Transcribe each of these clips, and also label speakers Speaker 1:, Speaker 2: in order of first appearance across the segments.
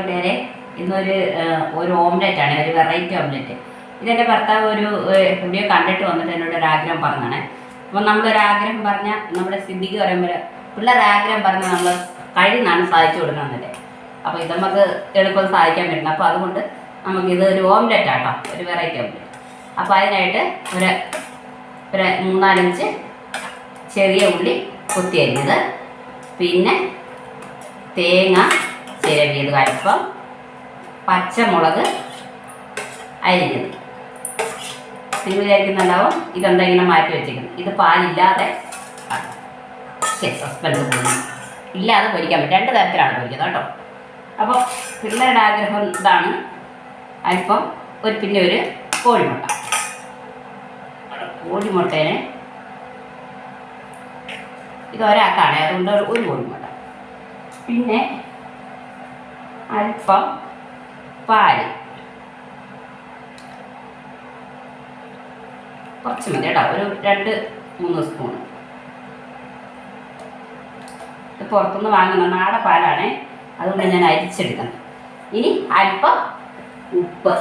Speaker 1: പേരെ ഇന്നൊരു ഓംലെറ്റാണ്, ഒരു വെറൈറ്റി ഓംലെറ്റ്. ഇതെൻ്റെ ഭർത്താവ് ഒരു വീഡിയോ കണ്ടിട്ട് വന്നിട്ട് എന്നോട് ഒരു ആഗ്രഹം പറഞ്ഞാണ്. അപ്പോൾ നമ്മളൊരാഗ്രഹം പറഞ്ഞാൽ നമ്മുടെ സിദ്ധിക്ക് പറയുമ്പോൾ പിള്ളേർ ആഗ്രഹം പറഞ്ഞാൽ നമ്മൾ കഴിയുന്നതാണ് സാധിച്ചു കൊടുക്കണമെന്നല്ലേ. അപ്പോൾ ഇത് നമുക്ക് എളുപ്പം സാധിക്കാൻ പറ്റില്ല. അപ്പോൾ അതുകൊണ്ട് നമുക്കിത് ഒരു ഓംലെറ്റ് ആട്ടോ, ഒരു വെറൈറ്റി ഓംലെറ്റ്. അപ്പോൾ അതിനായിട്ട് ഒരു 3-4 ചെറിയ ഉള്ളി കൊത്തി അരിഞ്ഞത്, പിന്നെ തേങ്ങ ചിരവിയത് അല്പം, പച്ചമുളക് അരിഞ്ഞത്. നിങ്ങൾ വിചാരിക്കുന്നുണ്ടാവും ഇതെന്താ ഇങ്ങനെ മാറ്റി വെച്ചിരിക്കുന്നത്. ഇത് പാലില്ലാതെ സസ്പെൻസ് ഇല്ലാതെ പൊരിക്കാൻ പറ്റും. 2 തരത്തിലാണ് പൊരിക്കുന്നത് കേട്ടോ. അപ്പോൾ പിള്ളേരുടെ ആഗ്രഹം ഇതാണ്. അല്പം പിന്നെ ഒരു കോഴിമുട്ട. കോഴിമുട്ടേനെ ഇത് ഒരാൾക്കാണ്, അതുകൊണ്ട് ഒരു കോഴിമുട്ട. പിന്നെ അല്പം പാല്, കുറച്ച് മതി കേട്ടോ, ഒരു 2-3 സ്പൂൺ. ഇത് പുറത്തുനിന്ന് വാങ്ങുന്ന നാടൻ പാലാണ്, അതുകൊണ്ട് ഞാൻ അരിച്ചെടുക്കണം. ഇനി അല്പം ഉപ്പ്,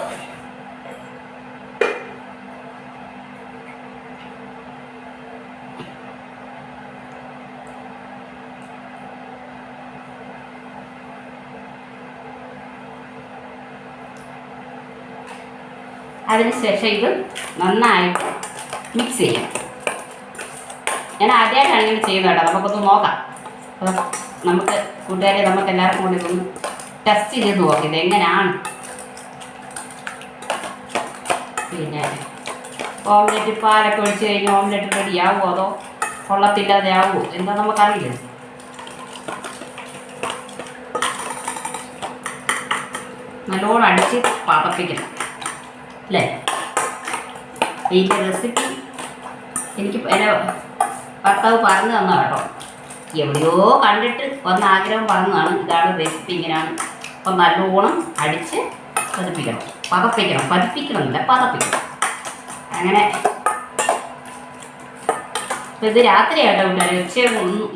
Speaker 1: അതിനുശേഷം ഇത് നന്നായിട്ട് മിക്സ് ചെയ്യാം. ഞാൻ ആദ്യമായിട്ടാണ് ഇങ്ങനെ ചെയ്യുന്നത് കേട്ടോ. നമുക്കൊന്ന് നോക്കാം. അപ്പോൾ നമുക്ക് കൂട്ടുകാരെ നമുക്ക് എല്ലാവർക്കും കൂടി ഇതൊന്ന് ടെസ്റ്റ് ചെയ്ത് നോക്കാം ഇതെങ്ങനെയാണ്. പിന്നെ ഓംലെറ്റ് പാലൊക്കെ ഒഴിച്ച് കഴിഞ്ഞ് ഓംലെറ്റ് റെഡി ആവുമോ അതോ കൊള്ളത്തില്ലാതെ ആവുമോ എന്താ നമുക്കറിയില്ല. നല്ലോണം അടിച്ച് പതപ്പിക്കണം അല്ലേ. ഇതിൻ്റെ റെസിപ്പി എനിക്ക് എൻ്റെ ഭർത്താവ് പറഞ്ഞു തന്ന കേട്ടോ. എവിടെയോ കണ്ടിട്ട് വന്ന ആഗ്രഹം പറഞ്ഞതാണ്. ഇതാണ് റെസിപ്പി, ഇങ്ങനെയാണ്. അപ്പം നല്ലോണം അടിച്ച് പതിപ്പിക്കണം. പതിപ്പിക്കണമെന്നില്ല, പതപ്പിക്കണം. അങ്ങനെ ഇപ്പം ഇത് രാത്രിയായിട്ടോ കൂട്ടുകാർ,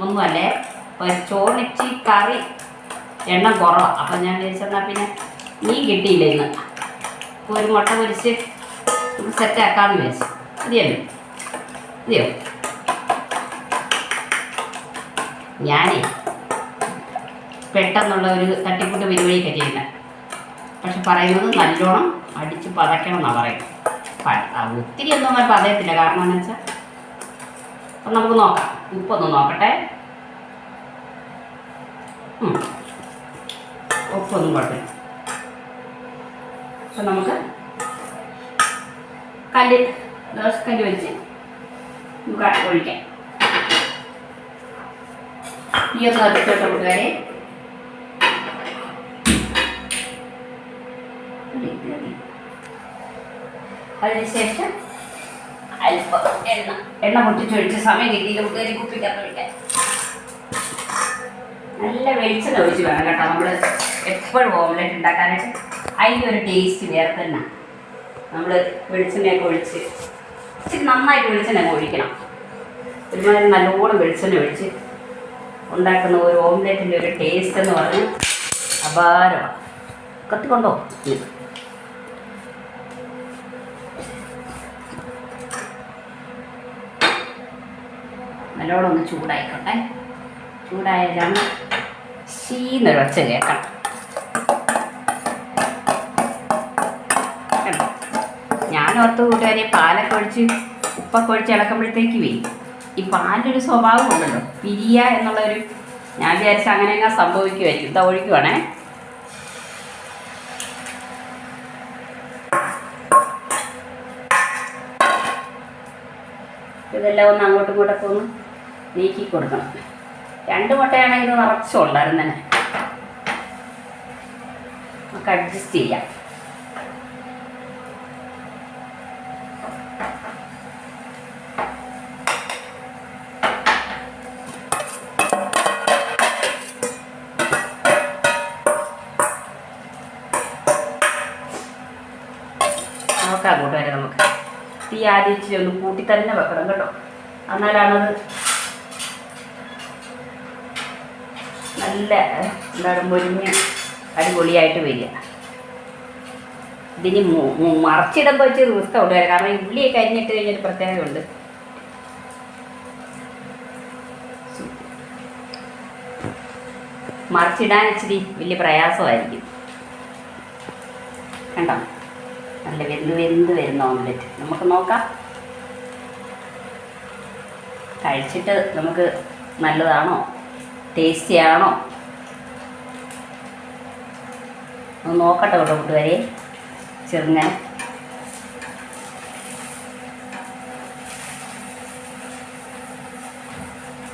Speaker 1: ഒന്നുമല്ലേ. അപ്പോൾ ചോറിനിച്ചി കറി എണ്ണം കുറവാണ്. അപ്പം ഞാൻ വിചാരിച്ചെന്നാൽ പിന്നെ മീൻ കിട്ടിയില്ല ഇന്ന്. ഒരു മുട്ട പൊരിച്ച് സെറ്റാക്കാമെന്ന് വിചാരിച്ചു. മതിയോ? ഞാനേ പെട്ടെന്നുള്ള ഒരു തട്ടിക്കൂട്ട് പരിപാടിയൊക്കെ ചെയ്യുന്നത്. പക്ഷെ പറയുന്നത് നല്ലോണം അടിച്ച് പതയ്ക്കണം എന്നാണ് പറയുന്നത്. ഒത്തിരി ഒന്നും അങ്ങനെ പതയത്തില്ല. കാരണം എന്ന് വെച്ചാൽ അപ്പം നമുക്ക് നോക്കാം. ഉപ്പൊന്ന് നോക്കട്ടെ. ഉപ്പൊന്നും കുഴപ്പമില്ല. അപ്പം നമുക്ക് ദോശക്കല്ല് വെച്ച് നമുക്ക് ഒഴിക്കാം. ഈ ഒന്ന് കത്തിച്ചോട്ടെ കൂട്ടുകാരെ. അതിനുശേഷം അല്പം എണ്ണ പൊട്ടിച്ചൊഴിച്ച് സമയം കിട്ടിയില്ല കൂട്ടുകാരി കുപ്പിക്കകത്ത് ഒഴിക്കാൻ. നല്ല വെളിച്ചെണ്ണ ഒഴിച്ച് വേണം കേട്ടോ നമ്മൾ എപ്പോഴും ഓംലെറ്റ് ഉണ്ടാക്കാനായിട്ട്. അതിൻ്റെ ഒരു ടേസ്റ്റ് വേറെ തന്നെ. നമ്മൾ വെളിച്ചെണ്ണയൊക്കെ ഒഴിച്ച് ഇച്ചിരി നന്നായിട്ട് വെളിച്ചെണ്ണ ഒഴിക്കണം. ഒരുമാതിരി നല്ലോണം വെളിച്ചെണ്ണ ഒഴിച്ച് ഉണ്ടാക്കുന്ന ഒരു ഓംലെറ്റിൻ്റെ ഒരു ടേസ്റ്റ് എന്ന് പറഞ്ഞാൽ അപാരമാണ്. കത്തിക്കൊണ്ടോ? നല്ലോണം ഒന്ന് ചൂടായിക്കോട്ടെ. ചൂടായാലാണ് ശീന്നൊരൊച്ച കേൾക്കണം. ഞാൻ ഓർത്ത് കൂട്ടുകാരെ പാലൊക്കെ ഒഴിച്ച് ഉപ്പൊക്കെ ഒഴിച്ച് ഇളക്കുമ്പോഴത്തേക്ക് ഈ പാലിൻ്റെ ഒരു സ്വഭാവം ഉണ്ടല്ലോ, പിരിയ എന്നുള്ളൊരു, ഞാൻ വിചാരിച്ച അങ്ങനെയൊക്കെ സംഭവിക്കുമായിരിക്കും. ഇതാ ഒഴിക്കുവാണേ. ഇതെല്ലാം ഒന്ന് അങ്ങോട്ടും ഇങ്ങോട്ടൊക്കെ ഒന്ന് നീക്കി കൊടുക്കണം. 2 മുട്ടയാണെങ്കിൽ ഇത് നിറച്ചുണ്ടായിരുന്നു തന്നെ. നമുക്ക് അഡ്ജസ്റ്റ് ചെയ്യാം. നോക്കാം കൂട്ടുകാരെ. നമുക്ക് തീ ആദ്യം ഇച്ചിരി ഒന്ന് കൂട്ടി തന്നെ വെക്കണം കേട്ടോ. എന്നാലാണത് നല്ല എന്താണ് മുരിഞ്ഞ് അടിപൊളിയായിട്ട് വരിക. ഇതിന് മറച്ചിടുമ്പോൾ വെച്ച് റിസ്ക് ഉണ്ട്, കാരണം ഈ ഉള്ളിയൊക്കെ അരിഞ്ഞിട്ട് കഴിഞ്ഞൊരു പ്രത്യേകതയുണ്ട്. മറിച്ചിടാൻ ഇച്ചിരി വലിയ പ്രയാസമായിരിക്കും. കണ്ടോ, നല്ല വെന്ത് വരുന്ന ഓംലെറ്റ്. നമുക്ക് നോക്കാം, കഴിച്ചിട്ട് നമുക്ക് നല്ലതാണോ ടേസ്റ്റി ആണോ ഒന്ന് നോക്കട്ടെ കേട്ടോ കൂട്ടുകാരെ. ചെറുങ്ങനെ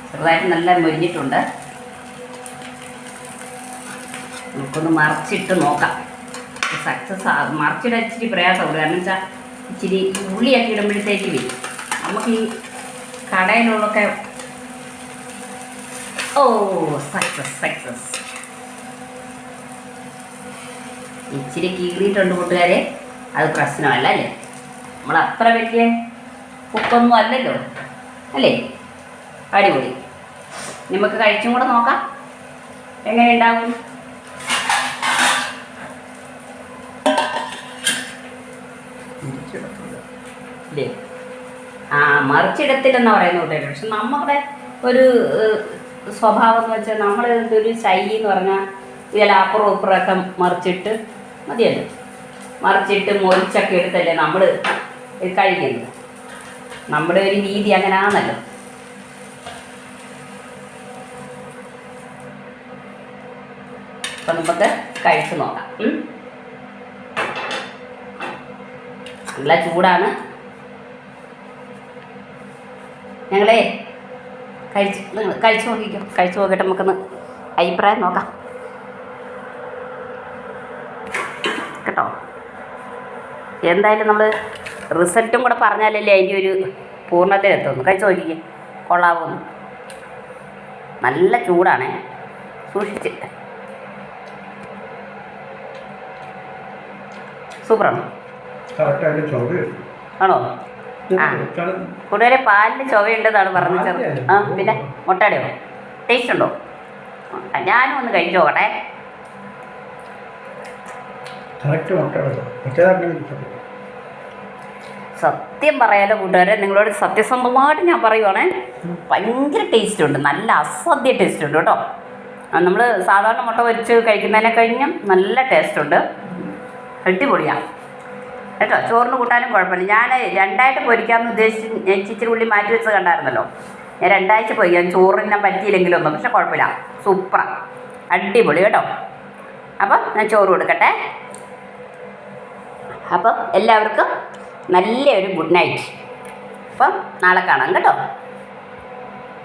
Speaker 1: ചെറുതായിട്ട് നല്ല മൊരിഞ്ഞിട്ടുണ്ട്. നമുക്കൊന്ന് മറിച്ചിട്ട് നോക്കാം. സക്സസ് മറിച്ചിടാൻ ഇച്ചിരി പ്രയാസമുണ്ട്, കാരണം വെച്ചാൽ ഇച്ചിരി ഉള്ളിയൊക്കെ ഇടുമ്പോഴത്തേക്ക് വരും നമുക്ക് ഈ കടയിലുള്ളൊക്കെ. ഓ സക്സസ്. ഇച്ചിരി കീറിയിട്ടുണ്ട് കൂട്ടുകാരെ, അത് പ്രശ്നമല്ല അല്ലേ, നമ്മൾ അത്ര വലിയ കുക്കൊന്നും അല്ലല്ലോ അല്ലേ. അടിപൊളി. നമുക്ക് കഴിച്ചും കൂടെ നോക്കാം എങ്ങനെ ഉണ്ടാവും. ഇല്ലേ, മറിച്ചിടത്തില്ലെന്നാണ് പറയുന്നത് കൂട്ടുകാർ. പക്ഷെ നമ്മുടെ ഒരു സ്വഭാവം എന്ന് വെച്ചാൽ നമ്മൾ എന്തൊരു ശൈലി എന്ന് പറഞ്ഞാൽ ഇതിൽ അപ്പുറം ഇപ്പുറമൊക്കെ മറിച്ചിട്ട് മതിയല്ലോ, മറിച്ചിട്ട് മൊരിച്ചൊക്കെ എടുത്തല്ലേ നമ്മൾ കഴിക്കുന്നത്. നമ്മുടെ ഒരു രീതി അങ്ങനെ ആണല്ലോ. അപ്പം നമുക്ക് കഴിച്ച് നോക്കാം. നല്ല ചൂടാണ്. ഞങ്ങളെ നിങ്ങൾ കഴിച്ച് നോക്കിക്കോ. കഴിച്ച് നോക്കിയിട്ട് നമുക്കൊന്ന് അഭിപ്രായം നോക്കാം കേട്ടോ. എന്തായാലും നമ്മൾ റിസൾട്ടും കൂടെ പറഞ്ഞാലല്ലേ അതിൻ്റെ ഒരു പൂർണ്ണതയിലെത്തുന്നു. കഴിച്ച് നോക്കിക്കേ, കൊള്ളാവുന്നു. നല്ല ചൂടാണേ, സൂക്ഷിച്ച്. സൂപ്പറാണോ? ആണോ? ആ കൂടുതൽ പാലിന് ചുവയുണ്ടെന്നാണ് പറഞ്ഞത്. പിന്നെ മുട്ടയുടെയോ ടേസ്റ്റ് ഉണ്ടോ? ഞാനും ഒന്ന് കഴിച്ചു നോക്കട്ടെ. സത്യം പറയാലോ കൂട്ടുകാരെ, നിങ്ങളോട് സത്യസന്ധമായിട്ട് ഞാൻ പറയുവാണേ, ഭയങ്കര ടേസ്റ്റ് ഉണ്ട്, നല്ല അസാധ്യ ടേസ്റ്റ് ഉണ്ട് കേട്ടോ. നമ്മൾ സാധാരണ മുട്ട പൊരിച്ച് കഴിക്കുന്നതിനെ കഴിഞ്ഞും നല്ല ടേസ്റ്റ് ഉണ്ട്, അടിപൊളിയാണ് കേട്ടോ. ചോറിന് കൂട്ടാനും കുഴപ്പമില്ല. ഞാൻ രണ്ടായിട്ട് പൊരിക്കാമെന്ന് ഉദ്ദേശിച്ച് ഞാൻ ഇച്ചിരി ഉള്ളി മാറ്റി വെച്ച് കണ്ടായിരുന്നല്ലോ, ഞാൻ രണ്ടാഴ്ച പൊരിക്കാം, ചോറിന് പറ്റിയില്ലെങ്കിലൊന്നും. പക്ഷെ കുഴപ്പമില്ല, സൂപ്പറാണ്, അടിപൊളി കേട്ടോ. അപ്പം ഞാൻ ചോറ് കൊടുക്കട്ടെ. അപ്പം എല്ലാവർക്കും നല്ലൊരു ഗുഡ് നൈറ്റ്. അപ്പം നാളെ കാണാം കേട്ടോ.